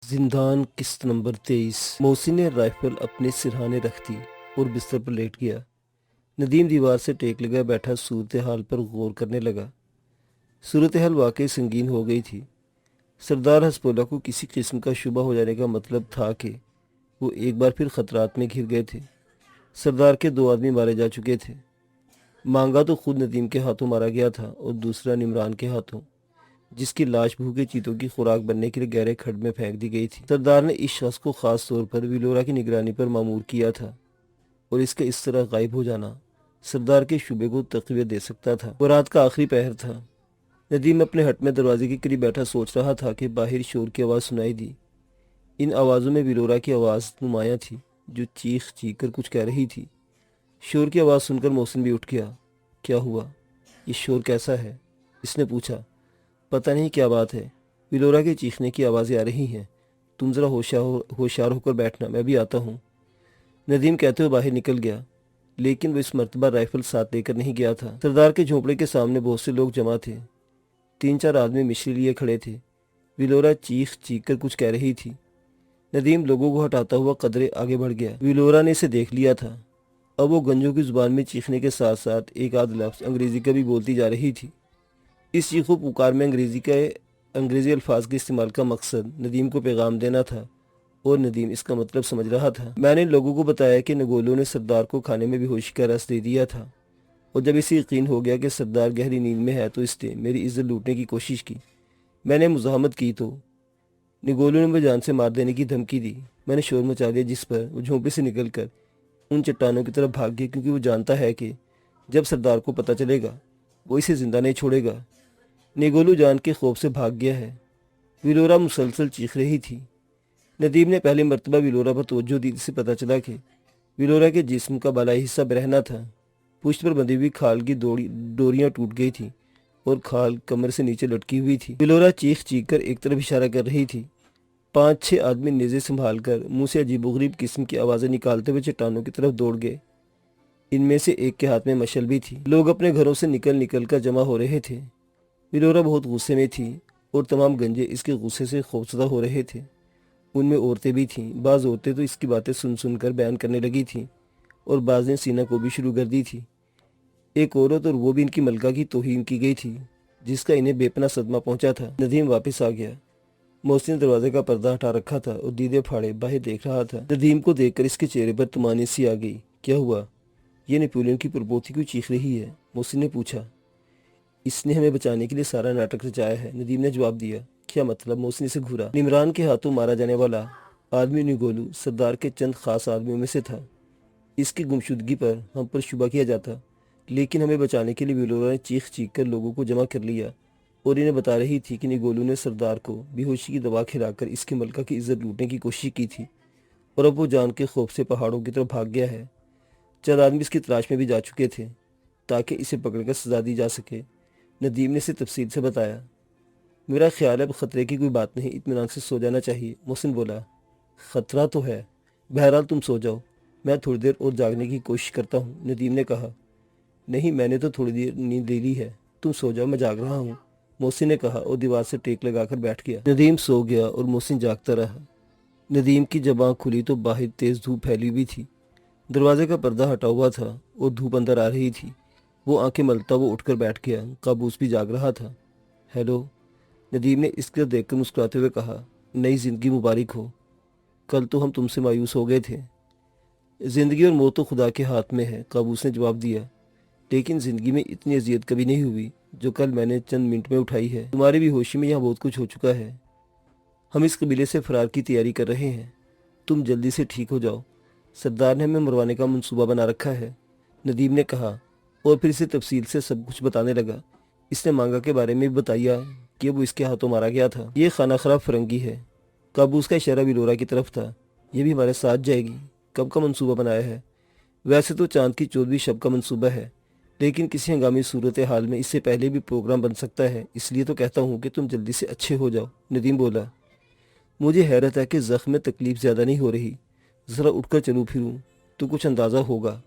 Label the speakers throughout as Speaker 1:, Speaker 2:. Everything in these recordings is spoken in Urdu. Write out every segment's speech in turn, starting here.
Speaker 1: زندان قسط نمبر 23۔ محسن نے رائفل اپنے سرہانے رکھ دی اور بستر پر لیٹ گیا۔ ندیم دیوار سے ٹیک لگا بیٹھا صورتحال پر غور کرنے لگا۔ صورتحال واقعی سنگین ہو گئی تھی۔ سردار حسب اللہ کو کسی قسم کا شبہ ہو جانے کا مطلب تھا کہ وہ ایک بار پھر خطرات میں گھر گئے تھے۔ سردار کے 2 آدمی مارے جا چکے تھے۔ مانگا تو خود ندیم کے ہاتھوں مارا گیا تھا اور دوسرا نمران کے ہاتھوں، جس کی لاش بھوکے چیتوں کی خوراک بننے کے لیے گہرے کھڈ میں پھینک دی گئی تھی۔ سردار نے اس شخص کو خاص طور پر ویلورا کی نگرانی پر مامور کیا تھا اور اس کا اس طرح غائب ہو جانا سردار کے شبے کو تقویت دے سکتا تھا۔ وہ رات کا آخری پہر تھا۔ ندیم اپنے ہٹ میں دروازے کے قریب بیٹھا سوچ رہا تھا کہ باہر شور کی آواز سنائی دی۔ ان آوازوں میں ویلورا کی آواز نمایاں تھی، جو چیخ چیخ کر کچھ کہہ رہی تھی۔ شور کی آواز سن کر محسن بھی اٹھ گیا۔ کیا ہوا؟ یہ شور کیسا ہے؟ اس نے پوچھا۔ پتہ نہیں کیا بات ہے، ویلورا کے چیخنے کی آوازیں آ رہی ہیں۔ تم ذرا ہوشیار ہو کر بیٹھنا، میں بھی آتا ہوں، ندیم کہتے ہوئے باہر نکل گیا۔ لیکن وہ اس مرتبہ رائفل ساتھ لے کر نہیں گیا تھا۔ سردار کے جھونپڑے کے سامنے بہت سے لوگ جمع تھے۔ 3-4 آدمی مشری لیے کھڑے تھے۔ ویلورا چیخ چیخ کر کچھ کہہ رہی تھی۔ ندیم لوگوں کو ہٹاتا ہوا قدرے آگے بڑھ گیا۔ ویلورا نے اسے دیکھ لیا تھا۔ اب وہ گنجوں کی زبان میں چیخنے کے ساتھ ساتھ ایک آدھ لفظ انگریزی کا بھی بولتی جا رہی تھی۔ اس چیخ و پکار میں انگریزی الفاظ کے استعمال کا مقصد ندیم کو پیغام دینا تھا، اور ندیم اس کا مطلب سمجھ رہا تھا۔ میں نے لوگوں کو بتایا کہ نگولو نے سردار کو کھانے میں بے ہوشی کا رس دے دیا تھا، اور جب اسے یقین ہو گیا کہ سردار گہری نیند میں ہے تو اس نے میری عزت لوٹنے کی کوشش کی۔ میں نے مزاحمت کی تو نگولو نے مجھے جان سے مار دینے کی دھمکی دی۔ میں نے شور مچا دیا، جس پر وہ جھونپڑے سے نکل کر ان چٹانوں کی طرف بھاگ گیا، کیونکہ وہ جانتا ہے کہ جب سردار کو پتہ چلے گا وہ اسے زندہ نہیں چھوڑے گا۔ نگولو جان کے خوف سے بھاگ گیا ہے۔ ویلورا مسلسل چیخ رہی تھی۔ ندیم نے پہلی مرتبہ ویلورا پر توجہ دی، جس سے پتہ چلا کہ ویلورا کے جسم کا بالائی حصہ برہنہ تھا۔ پشت پر بندھی ہوئی کھال کی ڈوریاں ٹوٹ گئی تھیں اور کھال کمر سے نیچے لٹکی ہوئی تھی۔ ویلورا چیخ چیخ کر ایک طرف اشارہ کر رہی تھی۔ 5-6 آدمی نیزے سنبھال کر منہ سے عجیب و غریب قسم کی آوازیں نکالتے ہوئے چٹانوں کی طرف دوڑ گئے۔ ان میں سے ایک کے ہاتھ میں مشل بھی تھی۔ لوگ اپنے گھروں سے نکل کر جمع ہو رہے تھے۔ ویلورا بہت غصے میں تھی اور تمام گنجے اس کے غصے سے خوفزدہ ہو رہے تھے۔ ان میں عورتیں بھی تھیں۔ بعض عورتیں تو اس کی باتیں سن کر بیان کرنے لگی تھیں، اور بعض نے سینہ کو بھی شروع کر دی تھی۔ ایک عورت، اور وہ بھی ان کی ملکہ کی توہین کی گئی تھی، جس کا انہیں بے پناہ صدمہ پہنچا تھا۔ ندیم واپس آ گیا۔ محسن نے دروازے کا پردہ ہٹا رکھا تھا اور دیدے پھاڑے باہر دیکھ رہا تھا۔ ندیم کو دیکھ کر اس کے چہرے پر طمانینت سی آ گئی۔ کیا ہوا؟ یہ نیپولین کی پرپوتی کیوں چیخ رہی ہے؟ محسن نے پوچھا۔ اس نے ہمیں بچانے کے لیے سارا ناٹک رچایا ہے، ندیم نے جواب دیا۔ کیا مطلب؟ محسن سے گھورا۔ نمران کے ہاتھوں مارا جانے والا آدمی نگولو سردار کے چند خاص آدمیوں میں سے تھا۔ اس کی گمشدگی پر ہم پر شبہ کیا جاتا، لیکن ہمیں بچانے کے لیے ویلورا نے چیخ چیخ کر لوگوں کو جمع کر لیا اور انہیں بتا رہی تھی کہ نگولو نے سردار کو بے ہوشی کی دوا کھلا کر اس کی ملکہ کی عزت لوٹنے کی کوشش کی تھی، اور اب وہ جان کے خوف سے پہاڑوں کی طرف بھاگ گیا ہے۔ چند آدمی اس کی تلاش میں بھی جا چکے تھے تاکہ اسے پکڑ کر سزا دی جا سکے۔ ندیم نے اسے تفصیل سے بتایا۔ میرا خیال ہے اب خطرے کی کوئی بات نہیں، اطمینان سے سو جانا چاہیے، محسن بولا۔ خطرہ تو ہے، بہرحال تم سو جاؤ، میں تھوڑی دیر اور جاگنے کی کوشش کرتا ہوں، ندیم نے کہا۔ نہیں، میں نے تو تھوڑی دیر نیند لے لی ہے، تم سو جاؤ، میں جاگ رہا ہوں، محسن نے کہا اور دیوار سے ٹیک لگا کر بیٹھ گیا۔ ندیم سو گیا اور محسن جاگتا رہا۔ ندیم کی جب آنکھ کھلی تو باہر تیز دھوپ پھیلی ہوئی تھی۔ دروازے کا پردہ ہٹا ہوا تھا اور دھوپ اندر آ رہی تھی۔ وہ آنکھیں ملتا وہ اٹھ کر بیٹھ گیا۔ قابوس بھی جاگ رہا تھا۔ ہیلو، ندیم نے اس کو دیکھ کر مسکراتے ہوئے کہا۔ نئی زندگی مبارک ہو، کل تو ہم تم سے مایوس ہو گئے تھے۔ زندگی اور موت تو خدا کے ہاتھ میں ہے، قابوس نے جواب دیا، لیکن زندگی میں اتنی اذیت کبھی نہیں ہوئی جو کل میں نے چند منٹ میں اٹھائی ہے۔ تمہاری بھی ہوشی میں یہاں بہت کچھ ہو چکا ہے۔ ہم اس قبیلے سے فرار کی تیاری کر رہے ہیں، تم جلدی سے ٹھیک ہو جاؤ، سردار نے ہمیں مروانے کا منصوبہ بنا رکھا ہے، ندیم نے کہا، اور پھر اسے تفصیل سے سب کچھ بتانے لگا۔ اس نے مانگا کے بارے میں بھی بتایا کہ وہ اس کے ہاتھوں مارا گیا تھا۔ یہ خانہ خراب فرنگی ہے، قابوس کا اشارہ ویلورا کی طرف تھا، یہ بھی ہمارے ساتھ جائے گی۔ کب کا منصوبہ بنایا ہے؟ ویسے تو چاند کی 14ویں شب کا منصوبہ ہے، لیکن کسی ہنگامی صورتحال میں اس سے پہلے بھی پروگرام بن سکتا ہے، اس لیے تو کہتا ہوں کہ تم جلدی سے اچھے ہو جاؤ، ندیم بولا۔ مجھے حیرت ہے کہ زخم میں تکلیف زیادہ نہیں ہو رہی، ذرا اٹھ کر چلوں پھروں تو کچھ اندازہ ہوگا،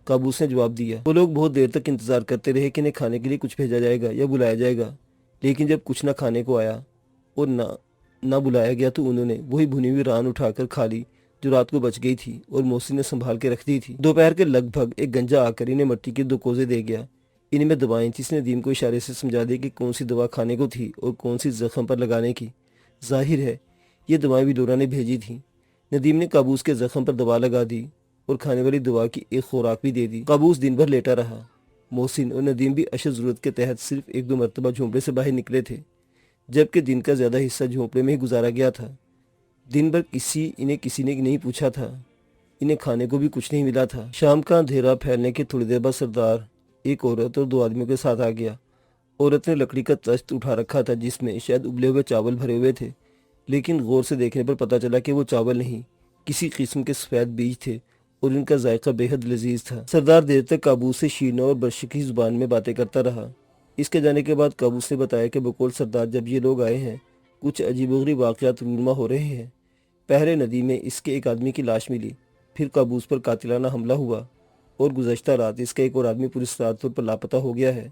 Speaker 1: قابوس نے جواب دیا۔ وہ لوگ بہت دیر تک انتظار کرتے رہے کہ انہیں کھانے کے لیے کچھ بھیجا جائے گا یا بلایا جائے گا، لیکن جب کچھ نہ کھانے کو آیا اور نہ نہ بلایا گیا تو انہوں نے وہی بھنی ہوئی ران اٹھا کر کھا لی جو رات کو بچ گئی تھی اور محسن نے سنبھال کے رکھ دی تھی۔ دوپہر کے لگ بھگ ایک گنجا آ کر انہیں مٹی کے 2 کوزے دے گیا۔ ان میں دوائیں تھیں۔ اس نے ندیم کو اشارے سے سمجھا دیا کہ کون سی دوا کھانے کو تھی اور کون سی زخم پر لگانے کی۔ ظاہر ہے یہ دوائیں ویلورا نے بھیجی تھیں۔ ندیم نے قابوس کے زخم پر دوا لگا دی اور کھانے والی دوا کی ایک خوراک بھی دے دی۔ قابوس دن بھر لیٹا رہا۔ محسن اور ندیم بھی اشد ضرورت کے تحت صرف 1-2 مرتبہ جھونپڑے سے باہر نکلے تھے، جبکہ دن کا زیادہ حصہ جھونپڑے میں ہی گزارا گیا تھا۔ دن بھر انہیں کسی نے نہیں پوچھا تھا۔ انہیں کھانے کو بھی کچھ نہیں ملا تھا۔ شام کا اندھیرا پھیلنے کے تھوڑی دیر بعد سردار ایک عورت اور 2 آدمیوں کے ساتھ آ گیا۔ عورت نے لکڑی کا تشت اٹھا رکھا تھا جس میں شاید ابلے ہوئے چاول بھرے ہوئے تھے، لیکن غور سے دیکھنے پر پتہ چلا کہ وہ چاول نہیں، کسی قسم کے سفید بیج تھے اور ان کا ذائقہ بے حد لذیذ تھا۔ سردار دیر تک قابوس سے شیرینہ اور برشکی زبان میں باتیں کرتا رہا۔ اس کے جانے کے بعد قابوس نے بتایا کہ بقول سردار جب یہ لوگ آئے ہیں کچھ عجیب و غریب واقعات رونما ہو رہے ہیں۔ پہلے ندی میں اس کے ایک آدمی کی لاش ملی، پھر قابوس پر قاتلانہ حملہ ہوا اور گزشتہ رات اس کا ایک اور آدمی پراسرار طور پر لاپتہ ہو گیا ہے۔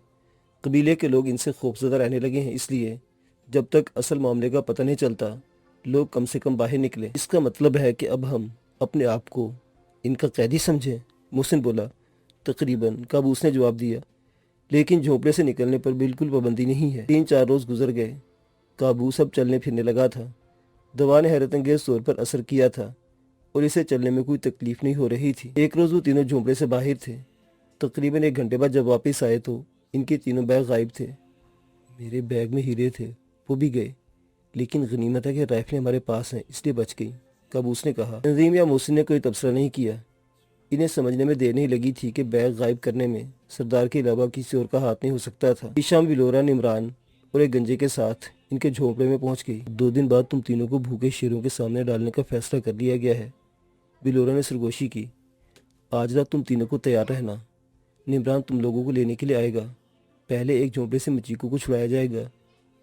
Speaker 1: قبیلے کے لوگ ان سے خوفزدہ رہنے لگے ہیں، اس لیے جب تک اصل معاملے کا پتہ نہیں چلتا لوگ کم سے کم باہر نکلے۔ اس کا مطلب ہے کہ اب ہم اپنے آپ کو ان کا قیدی سمجھیں؟ محسن بولا۔ تقریباً، قابوس نے جواب دیا، لیکن جھونپڑے سے نکلنے پر بالکل پابندی نہیں ہے۔ 3-4 روز گزر گئے۔ قابوس اب چلنے پھرنے لگا تھا۔ دوا نے حیرت انگیز طور پر اثر کیا تھا اور اسے چلنے میں کوئی تکلیف نہیں ہو رہی تھی۔ ایک روز وہ تینوں جھونپڑے سے باہر تھے۔ تقریباً 1 گھنٹے بعد جب واپس آئے تو ان کے تینوں بیگ غائب تھے۔ میرے بیگ میں ہیرے تھے، وہ بھی گئے، لیکن غنیمت ہے کہ رائفلیں ہمارے پاس ہیں اس لیے بچ گئی، قابوس نے کہا۔ ندیم یا محسن نے کوئی تبصرہ نہیں کیا۔ انہیں سمجھنے میں دیر نہیں لگی تھی کہ بیگ غائب کرنے میں سردار کے علاوہ کسی اور کا ہاتھ نہیں ہو سکتا تھا۔ اس شام ویلورا، نمران اور ایک گنجے کے ساتھ ان کے جھونپڑے میں پہنچ گئی۔ 2 دن بعد تم تینوں کو بھوکے شیروں کے سامنے ڈالنے کا فیصلہ کر لیا گیا ہے، ویلورا نے سرگوشی کی۔ آج رات تم تینوں کو تیار رہنا۔ نمران تم لوگوں کو لینے کے لیے آئے گا۔ پہلے ایک جھونپڑے سے مچیکو کو چھڑایا جائے گا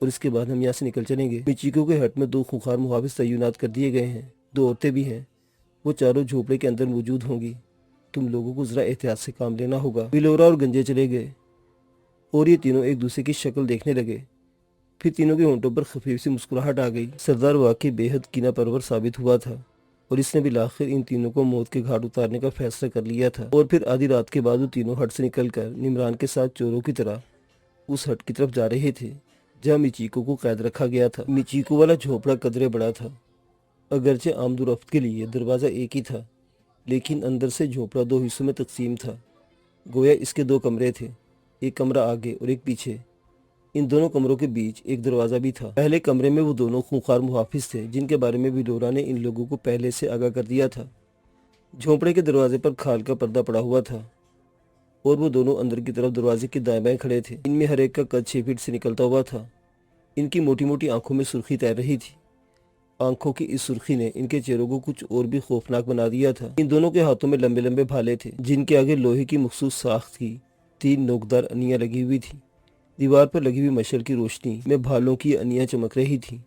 Speaker 1: اور اس کے بعد ہم یہاں سے نکل چلیں گے۔ مچیکو کے ہٹ میں 2 خونخوار محافظ تعینات کر دیے گئے ہیں، 2 عورتیں بھی ہیں، وہ چاروں جھونپڑے کے اندر موجود ہوں گی۔ تم لوگوں کو ذرا احتیاط سے کام لینا ہوگا۔ ویلورا اور گنجے چلے گئے اور یہ تینوں ایک دوسرے کی شکل دیکھنے لگے۔ پھر تینوں کے ہونٹوں پر خفیف سی مسکراہٹ آ گئی۔ سردار واقعی بے حد کینہ پرور ثابت ہوا تھا اور اس نے بالآخر ان تینوں کو موت کے گھاٹ اتارنے کا فیصلہ کر لیا تھا۔ اور پھر آدھی رات کے بعد وہ تینوں ہٹ سے نکل کر نمران کے ساتھ چوروں کی طرح اس ہٹ کی طرف جا رہے تھے جہاں میچیکو کو قید رکھا گیا تھا۔ میچیکو والا جھونپڑا قدرے بڑا تھا، اگرچہ آمد و رفت کے لیے دروازہ ایک ہی تھا، لیکن اندر سے جھونپڑا 2 حصوں میں تقسیم تھا۔ گویا اس کے 2 کمرے تھے، ایک کمرہ آگے اور ایک پیچھے۔ ان دونوں کمروں کے بیچ ایک دروازہ بھی تھا۔ پہلے کمرے میں وہ دونوں خونخوار محافظ تھے جن کے بارے میں ویلورا نے ان لوگوں کو پہلے سے آگاہ کر دیا تھا۔ جھونپڑے کے دروازے پر کھال کا پردہ پڑا ہوا تھا اور وہ دونوں اندر کی طرف دروازے کے دائیں بائیں کھڑے تھے۔ ان میں ہر ایک کا قد 6 فٹ سے نکلتا ہوا تھا۔ ان کی موٹی موٹی آنکھوں میں سرخی تیر رہی تھی۔ آنکھوں کی اس سرخی نے ان کے چہروں کو کچھ اور بھی خوفناک بنا دیا تھا۔ ان دونوں کے ہاتھوں میں لمبے لمبے بھالے تھے جن کے آگے لوہے کی مخصوص ساخت کی 3 نوکدار انیاں لگی ہوئی تھیں۔ دیوار پر لگی ہوئی مشعل کی روشنی میں بھالوں کی انیاں چمک رہی تھیں۔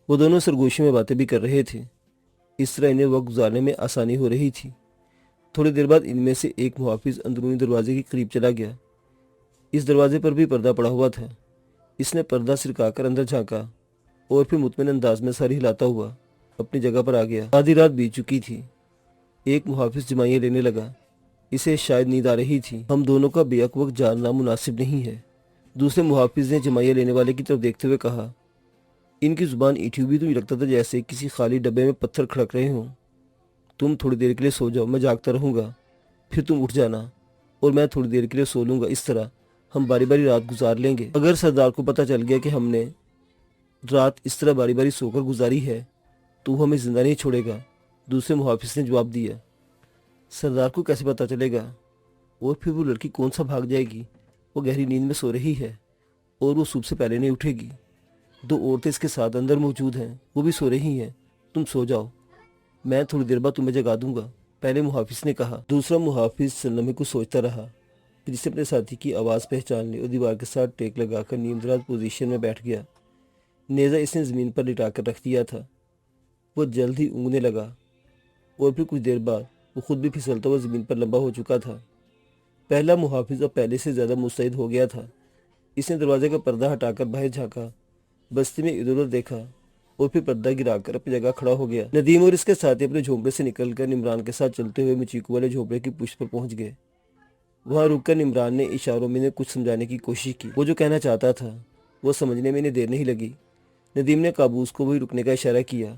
Speaker 1: وہ دونوں سرگوشی میں باتیں بھی کر رہے تھے۔ اس طرح انہیں وقت گزارنے میں آسانی ہو رہی تھی۔ تھوڑی دیر بعد ان میں سے ایک محافظ اندرونی دروازے کے قریب چلا گیا۔ اس دروازے پر بھی پردہ پڑا ہوا تھا۔ اس نے پردہ سرکا کر اندر جھانکا اور پھر مطمئن انداز میں سر ہلاتا ہوا اپنی جگہ پر آ گیا۔ آدھی رات بیت چکی تھی۔ ایک محافظ جمائیاں لینے لگا۔ اسے شاید نیند آ رہی تھی۔ ہم دونوں کا بیک وقت جاننا مناسب نہیں ہے، دوسرے محافظ نے جمائیاں لینے والے کی طرف دیکھتے ہوئے کہا۔ ان کی زبان ایٹھی ہوئی تو لگتا تھا جیسے کسی خالی ڈبے میں پتھر کھڑک رہے ہوں۔ تم تھوڑی دیر کے لیے سو جاؤ، میں جاگتا رہوں گا، پھر تم اٹھ جانا اور میں تھوڑی دیر کے لیے سو لوں گا۔ اس طرح ہم باری باری رات گزار لیں گے۔ اگر سردار کو پتہ چل گیا کہ ہم نے رات اس طرح باری باری سو کر گزاری ہے تو وہ ہمیں زندہ نہیں چھوڑے گا، دوسرے محافظ نے جواب دیا۔ سردار کو کیسے پتہ چلے گا؟ اور پھر وہ لڑکی کون سا بھاگ جائے گی؟ وہ گہری نیند میں سو رہی ہے اور وہ صبح سے پہلے نہیں اٹھے گی۔ 2 عورتیں اس کے ساتھ اندر موجود ہیں، وہ بھی سو رہی ہیں۔ تم سو جاؤ، میں تھوڑی دیر بعد تمہیں جگا دوں گا، پہلے محافظ نے کہا۔ دوسرا محافظ چند لمحے کو سوچتا رہا، پھر اسے اپنے ساتھی کی آواز پہچان لی اور دیوار کے ساتھ ٹیک لگا کر نیم دراز پوزیشن میں بیٹھ گیا۔ نیزہ اس نے زمین پر لٹا کر رکھ دیا تھا۔ وہ جلد ہی اونگنے لگا اور پھر کچھ دیر بعد وہ خود بھی پھسلتا ہوا زمین پر لمبا ہو چکا تھا۔ پہلا محافظ اب پہلے سے زیادہ مستعد ہو گیا تھا۔ اس نے دروازے کا پردہ ہٹا کر باہر جھانکا، بستی میں ادھر ادھر دیکھا اور پھر پردہ گرا کر اپنی جگہ کھڑا ہو گیا۔ ندیم اور اس کے ساتھی اپنے جھونپڑے سے نکل کر نمران کے ساتھ چلتے ہوئے مچیکو والے جھونپڑے کی پشت پر پہنچ گئے۔ وہاں رک کر نمران نے اشاروں میں کچھ سمجھانے کی کوشش کی۔ وہ جو کہنا چاہتا تھا وہ سمجھنے میں انہیں دیر نہیں لگی۔ ندیم نے قابوس کو بھی رکنے کا اشارہ کیا۔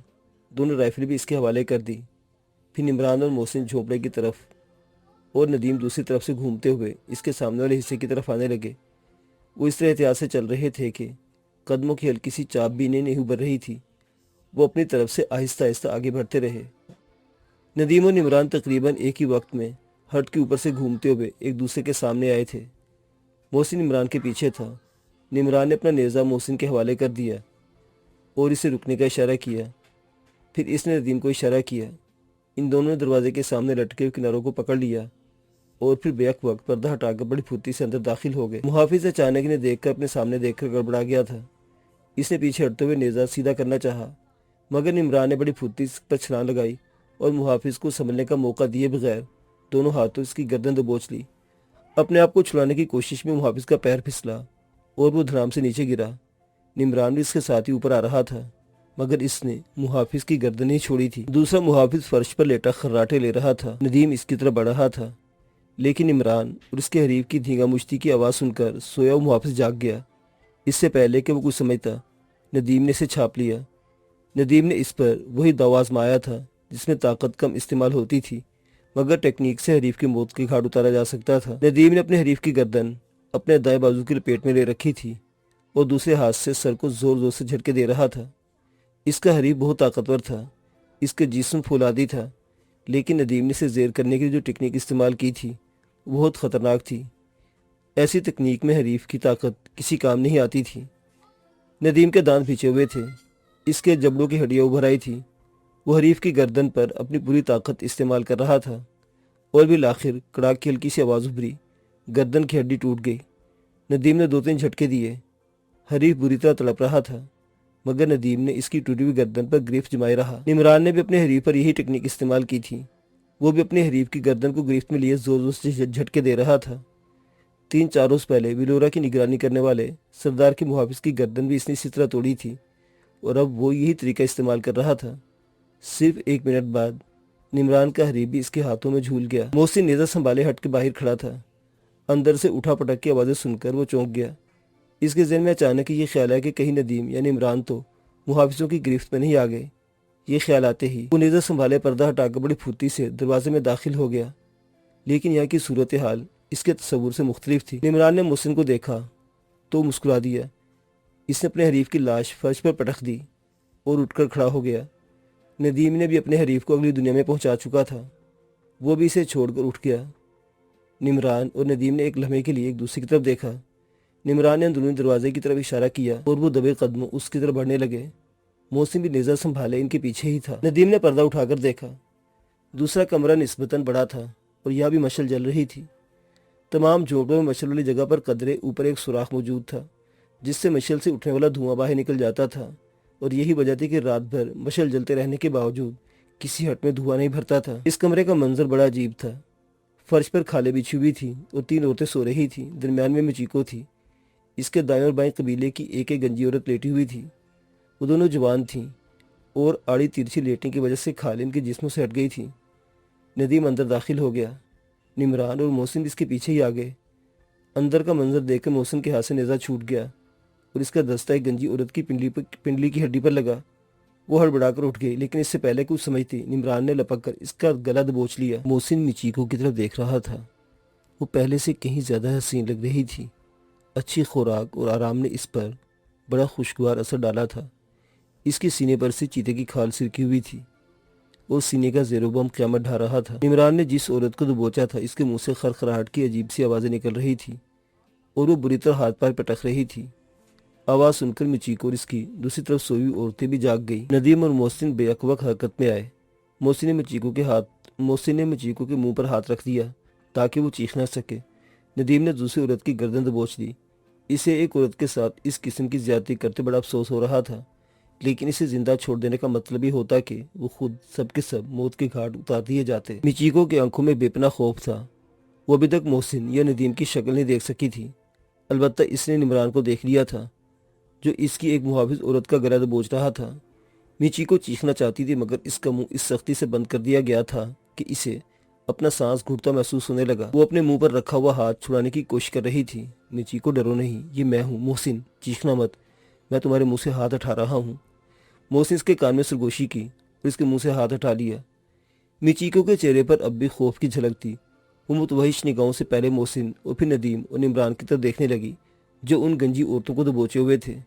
Speaker 1: دونوں رائفل بھی اس کے حوالے کر دی۔ پھر نمران اور محسن جھونپڑے کی طرف اور ندیم دوسری طرف سے گھومتے ہوئے اس کے سامنے والے حصے کی طرف آنے لگے۔ وہ اس طرح احتیاط سے چل رہے تھے کہ قدموں کی ہلکی سی چاپ بھی انہیں نہیں ابھر رہی تھی۔ وہ اپنی طرف سے آہستہ آہستہ آگے بڑھتے رہے۔ ندیم اور نمران تقریباً ایک ہی وقت میں ہٹ کے اوپر سے گھومتے ہوئے ایک دوسرے کے سامنے آئے تھے۔ محسن نمران کے پیچھے تھا۔ نمران نے اپنا نیزہ محسن کے حوالے کر دیا اور اسے رکنے کا اشارہ کیا۔ پھر اس نے ندیم کو اشارہ کیا۔ ان دونوں نے دروازے کے سامنے لٹکے ہوئے کناروں کو پکڑ لیا اور پھر بیک وقت پردہ ہٹا کر بڑی پھرتی سے اندر داخل ہو گئے۔ محافظ اچانک انہیں دیکھ کر اپنے سامنے دیکھ کر گڑبڑا گیا تھا۔ اس نے پیچھے ہٹتے ہوئے نیزہ سیدھا کرنا چاہا، مگر نمران نے بڑی پھرتی پر چھلانگ لگائی اور محافظ کو سنبھلنے کا موقع دیے بغیر دونوں ہاتھوں اس کی گردن دبوچ لی۔ اپنے آپ کو چھڑانے کی کوشش میں محافظ کا پیر پھسلا اور وہ دھڑام سے نیچے گرا۔ نمران بھی اس کے ساتھ ہی اوپر آ رہا تھا، مگر اس نے محافظ کی گردن نہیں چھوڑی تھی۔ دوسرا محافظ فرش پر لیٹا خراٹے لے رہا تھا۔ ندیم اس کی طرف بڑھ رہا تھا، لیکن عمران اور اس کے حریف کی دھینگا مشتی کی آواز سن کر سویا ہوا محافظ جاگ گیا۔ اس سے پہلے کہ وہ کچھ سمجھتا، ندیم نے اسے چھاپ لیا۔ ندیم نے اس پر وہی داؤ آزمایا تھا جس میں طاقت کم استعمال ہوتی تھی، مگر ٹیکنیک سے حریف کی موت کے گھاٹ اتارا جا سکتا تھا۔ ندیم نے اپنے حریف کی گردن اپنے دائیں بازو کی لپیٹ میں لے رکھی تھی اور دوسرے ہاتھ سے سر کو زور زور سے جھٹکے دے رہا تھا۔ اس کا حریف بہت طاقتور تھا، اس کے جسم فولادی تھا، لیکن ندیم نے اسے زیر کرنے کے لیے جو ٹیکنیک استعمال کی تھی وہ بہت خطرناک تھی۔ ایسی تکنیک میں حریف کی طاقت کسی کام نہیں آتی تھی۔ ندیم کے دانت بھیچے ہوئے تھے، اس کے جبڑوں کی ہڈیاں ابھر آئی تھی۔ وہ حریف کی گردن پر اپنی پوری طاقت استعمال کر رہا تھا اور بالآخر کڑاک کی ہلکی سی آواز ابھری، گردن کی ہڈی ٹوٹ گئی۔ ندیم نے 2-3 جھٹکے دیے۔ حریف بری طرح تڑپ رہا تھا، مگر ندیم نے اس کی ٹوٹی ہوئی گردن پر گرفت جمائے رہا۔ نمران نے بھی اپنے حریف پر یہی ٹیکنیک استعمال کی تھی۔ وہ بھی اپنے حریف کی گردن کو گرفت میں لیے زور زور سے جھٹکے دے رہا تھا۔ 3-4 روز پہلے ویلورا کی نگرانی کرنے والے سردار کے محافظ کی گردن بھی اس نے اسی طرح توڑی تھی اور اب وہ یہی طریقہ استعمال کر رہا تھا۔ صرف 1 منٹ بعد نمران کا حریف بھی اس کے ہاتھوں میں جھول گیا۔ محسن نیزہ سنبھالے ہٹ کے باہر کھڑا تھا۔ اندر سے اٹھا پٹک کی آوازیں سن کر وہ چونک گیا۔ اس کے ذہن میں اچانک یہ خیال ہے کہ کہیں ندیم یا نمران تو محافظوں کی گرفت میں نہیں آ گئے۔ یہ خیال آتے ہی وہ نیزہ سنبھالے پردہ ہٹا کر بڑی پھرتی سے دروازے میں داخل ہو گیا، لیکن یہاں کی صورتحال اس کے تصور سے مختلف تھی۔ نمران نے محسن کو دیکھا تو مسکرا دیا۔ اس نے اپنے حریف کی لاش فرش پر پٹک دی اور اٹھ کر کھڑا ہو گیا۔ ندیم نے بھی اپنے حریف کو اگلی دنیا میں پہنچا چکا تھا، وہ بھی اسے چھوڑ کر اٹھ گیا۔ نمران اور ندیم نے ایک لمحے کے لیے ایک دوسرے کی طرف دیکھا۔ نمران نے اندرونی دروازے کی طرف اشارہ کیا اور وہ دبے قدموں اس کی طرف بڑھنے لگے۔ محسن بھی نیزہ سنبھالے ان کے پیچھے ہی تھا۔ ندیم نے پردہ اٹھا کر دیکھا۔ دوسرا کمرہ نسبتاً بڑا تھا اور یہاں بھی مشعل جل رہی تھی۔ تمام جھونپڑوں میں مشعل والی جگہ پر قدرے اوپر ایک سوراخ موجود تھا جس سے مشعل سے اٹھنے والا دھواں باہر نکل جاتا تھا، اور یہی وجہ تھی کہ رات بھر مشعل جلتے رہنے کے باوجود کسی ہٹ میں دھواں نہیں بھرتا تھا۔ اس کمرے کا منظر بڑا عجیب تھا۔ فرش پر کھالیں بچھی ہوئی تھی اور 3 عورتیں سو رہی تھیں۔ درمیان میں مچیکو تھی۔ اس کے دائیں اور بائیں قبیلے کی ایک گنجی عورت لیٹی ہوئی تھی۔ وہ دونوں جوان تھیں اور آڑی ترچھی لیٹنے کی وجہ سے کھالیں ان کے جسموں سے ہٹ گئی تھیں۔ ندیم اندر داخل ہو گیا۔ نمران اور محسن اس کے پیچھے ہی آ گئے۔ اندر کا منظر دیکھ کر محسن کے ہاتھ سے نیزہ چھوٹ گیا اور اس کا دستہ ایک گنجی عورت کی پنڈلی کی ہڈی پر لگا۔ وہ ہڑبڑا کر اٹھ گئی، لیکن اس سے پہلے کچھ سمجھتی نمران نے لپک کر اس کا گلا دبوچ لیا۔ محسن مچیکو کی طرف دیکھ رہا تھا۔ وہ پہلے سے کہیں زیادہ حسین لگ رہی تھی۔ اچھی خوراک اور آرام نے اس پر بڑا خوشگوار اثر ڈالا تھا۔ اس کے سینے پر سے چیتے کی کھال سرکی ہوئی تھی اور سینے کا زیر و بم قیامت ڈھا رہا تھا۔ نمران نے جس عورت کو دبوچا تھا اس کے منہ سے خرخراہٹ کی عجیب سی آوازیں نکل رہی تھی اور وہ بری طرح ہاتھ پیر پٹک رہی تھی۔ آواز سن کر مچیکو اور اس کی دوسری طرف سوئی ہوئی عورتیں بھی جاگ گئی۔ ندیم اور محسن بے وقت حرکت میں آئے۔ محسن نے مچیکو کے منہ پر ہاتھ رکھ دیا تاکہ وہ چیخ نہ سکے۔ ندیم نے دوسری عورت کی گردن دبوچ دی۔ اسے ایک عورت کے ساتھ اس قسم کی زیادتی کرتے بڑا افسوس ہو رہا تھا، لیکن اسے زندہ چھوڑ دینے کا مطلب ہی ہوتا کہ وہ خود سب کے سب موت کے گھاٹ اتار دیے جاتے۔ مچیکو کی آنکھوں میں بے پناہ خوف تھا۔ وہ ابھی تک محسن یا ندیم کی شکل نہیں دیکھ سکی تھی، البتہ اس نے نمران کو دیکھ لیا تھا جو اس کی ایک محافظ عورت کا گلا دبوچ رہا تھا۔ میچیکو چیخنا چاہتی تھی مگر اس کا منہ اس سختی سے بند کر دیا گیا تھا کہ اسے اپنا سانس گھٹتا محسوس ہونے لگا۔ وہ اپنے منہ پر رکھا ہوا ہاتھ چھڑانے کی کوشش کر رہی تھی۔ میچیکو ڈرو نہیں، یہ میں ہوں، محسن، چیخنا مت، میں تمہارے منہ سے ہاتھ ہٹا رہا ہوں۔ محسن اس کے کان میں سرگوشی کی اور اس کے منہ سے ہاتھ ہٹا لیا۔ میچیکو کے چہرے پر اب بھی خوف کی جھلک تھی۔ وہ متوحش نگاہوں سے پہلے محسن اور پھر ندیم اور نمران کی طرف دیکھنے لگی جو ان گنجی عورتوں کو دبوچے ہوئے تھے۔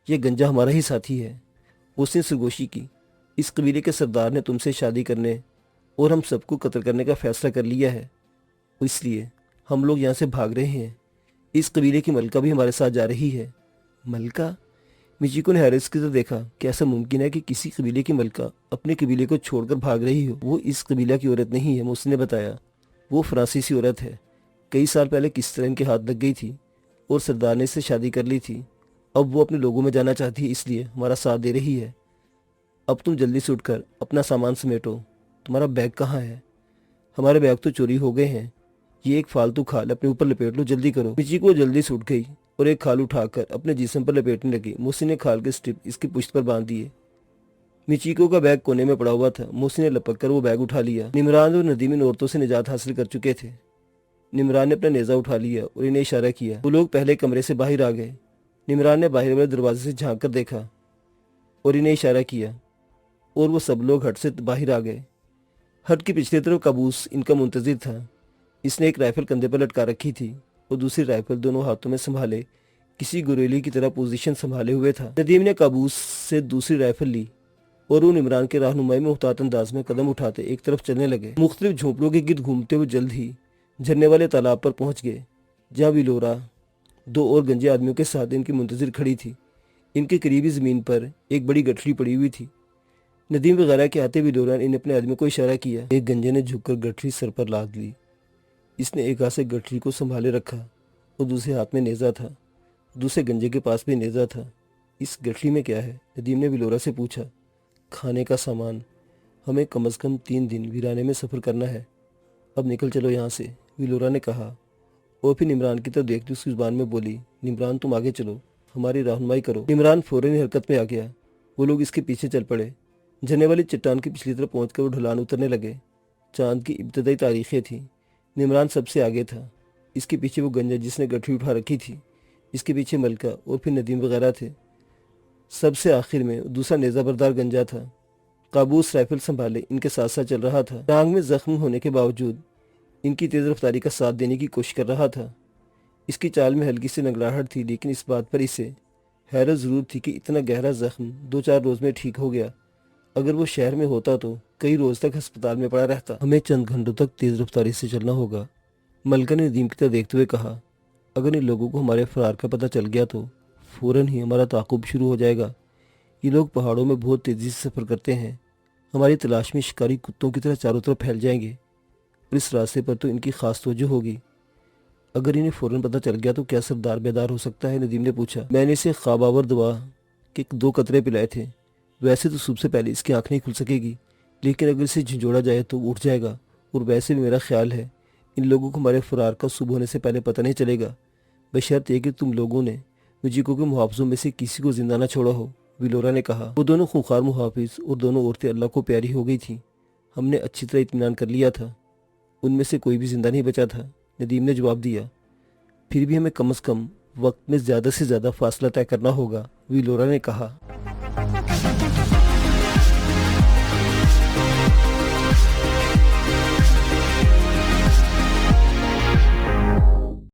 Speaker 1: یہ گنجا ہمارا ہی ساتھی ہے، اس نے سرگوشی کی۔ اس قبیلے کے سردار نے تم سے شادی کرنے اور ہم سب کو قتل کرنے کا فیصلہ کر لیا ہے، اس لیے ہم لوگ یہاں سے بھاگ رہے ہیں۔ اس قبیلے کی ملکہ بھی ہمارے ساتھ جا رہی ہے۔ ملکہ؟ میچیکو نے حیرت کی طرف دیکھا کہ ایسا ممکن ہے کہ کسی قبیلے کی ملکہ اپنے قبیلے کو چھوڑ کر بھاگ رہی ہو؟ وہ اس قبیلہ کی عورت نہیں ہے، محسن نے بتایا، وہ فرانسیسی عورت ہے۔ کئی سال پہلے کس طرح ان کے ہاتھ لگ گئی تھی اور سردار نے اس سے شادی کر لی تھی۔ اب وہ اپنے لوگوں میں جانا چاہتی ہے، اس لیے ہمارا ساتھ دے رہی ہے۔ اب تم جلدی سے اٹھ کر اپنا سامان سمیٹو۔ تمہارا بیگ کہاں ہے؟ ہمارے بیگ تو چوری ہو گئے ہیں۔ یہ ایک فالتو کھال اپنے اوپر لپیٹ لو، جلدی کرو۔ میچیکو جلدی سے اٹھ گئی اور ایک کھال اٹھا کر اپنے جسم پر لپیٹنے لگی۔ محسن نے کھال کے اسٹرپ اس کی پشت پر باندھ دیے۔ میچیکو کا بیگ کونے میں پڑا ہوا تھا۔ محسن نے لپک کر وہ بیگ اٹھا لیا۔ نمران اور ندیم ان عورتوں سے نجات حاصل کر چکے تھے۔ نمران نے اپنا نیزہ اٹھا لیا اور انہیں اشارہ کیا۔ وہ لوگ پہلے کمرے سے باہر آ گئے۔ نمران نے باہر والے دروازے سے جھانک کر دیکھا اور انہیں اشارہ کیا اور وہ سب لوگ ہٹ سے باہر آ گئے۔ ہٹ کی پچھلی طرف قابوس ان کا منتظر تھا۔ اس نے ایک رائفل کندھے پر لٹکا رکھی تھی اور دوسری رائفل دونوں ہاتھوں میں سنبھالے کسی گوریلی کی طرح پوزیشن سنبھالے ہوئے تھا۔ ندیم نے قابوس سے دوسری رائفل لی اور وہ عمران کے رہنمائی میں محتاط انداز میں قدم اٹھاتے ایک طرف چلنے لگے۔ مختلف جھونپڑوں کے گرد گھومتے ہوئے جلد ہی جھرنے والے تالاب پر پہنچ گئے جہاں ویلورا دو اور گنجے آدمیوں کے ساتھ ان کی منتظر کھڑی تھی۔ ان کے قریبی زمین پر ایک بڑی گٹھڑی پڑی ہوئی تھی۔ ندیم وغیرہ کے آتے ویلورا نے اپنے آدمی کو اشارہ کیا۔ ایک گنجے نے جھک کر گٹھڑی سر پر لاد لی۔ اس نے ایک ہاتھ سے گٹھڑی کو سنبھالے رکھا اور دوسرے ہاتھ میں نیزہ تھا۔ دوسرے گنجے کے پاس بھی نیزہ تھا۔ اس گٹھڑی میں کیا ہے؟ ندیم نے ویلورا سے پوچھا۔ کھانے کا سامان، ہمیں کم از کم 3 دن ویرانے میں سفر کرنا ہے، اب نکل چلو یہاں سے، ویلورا نے کہا اور پھر نمران کی طرف دیکھتی اس کی زبان میں بولی، نمران تم آگے چلو، ہماری رہنمائی کرو۔ نمران فوراً حرکت میں آ گیا۔ وہ لوگ اس کے پیچھے چل پڑے۔ جھرنے والی چٹان کی پچھلی طرف پہنچ کر وہ ڈھلان اترنے لگے۔ چاند کی ابتدائی تاریخیں تھیں۔ نمران سب سے آگے تھا۔ اس کے پیچھے وہ گنجا جس نے گٹھڑی اٹھا رکھی تھی، اس کے پیچھے ملکہ اور پھر ندیم وغیرہ تھے۔ سب سے آخر میں دوسرا نیزہ بردار گنجا تھا۔ قابوس رائفل سنبھالے ان کے ساتھ ساتھ چل رہا تھا۔ ٹانگ میں زخم ہونے کے باوجود ان کی تیز رفتاری کا ساتھ دینے کی کوشش کر رہا تھا۔ اس کی چال میں ہلکی سی نگڑاہٹ تھی، لیکن اس بات پر اسے حیرت ضرور تھی کہ اتنا گہرا زخم 2-4 روز میں ٹھیک ہو گیا۔ اگر وہ شہر میں ہوتا تو کئی روز تک ہسپتال میں پڑا رہتا۔ ہمیں چند گھنٹوں تک تیز رفتاری سے چلنا ہوگا، ملکہ نے ندیم کی طرف دیکھتے ہوئے کہا۔ اگر ان لوگوں کو ہمارے فرار کا پتہ چل گیا تو فوراً ہی ہمارا تعاقب شروع ہو جائے گا۔ یہ لوگ پہاڑوں میں بہت تیزی سے سفر کرتے ہیں، ہماری تلاش میں شکاری کتوں کی طرح چاروں طرف پھیل جائیں گے اور اس راستے پر تو ان کی خاص توجہ ہوگی۔ اگر انہیں فوراً پتہ چل گیا تو کیا سردار بیدار ہو سکتا ہے؟ ندیم نے پوچھا۔ میں نے اسے خواب آور دوا کے 2 قطرے پلائے تھے، ویسے تو صبح سے پہلے اس کی آنکھ نہیں کھل سکے گی، لیکن اگر اسے جھنجھوڑا جائے تو وہ اٹھ جائے گا، اور ویسے بھی میرا خیال ہے ان لوگوں کو ہمارے فرار کا صبح ہونے سے پہلے پتہ نہیں چلے گا، بشرط یہ کہ تم لوگوں نے میچیکو کے محافظوں میں سے کسی کو زندہ نہ چھوڑا ہو، ویلورا نے کہا۔ وہ دونوں خونخوار محافظ اور دونوں عورتیں اللہ کو پیاری ہو گئی تھیں، ہم نے اچھی طرح اطمینان کر لیا تھا، ان میں سے کوئی بھی زندہ نہیں بچا تھا، ندیم نے جواب دیا۔ پھر بھی ہمیں کم از کم وقت میں زیادہ سے زیادہ فاصلہ طے کرنا ہوگا، ویلورا نے کہا۔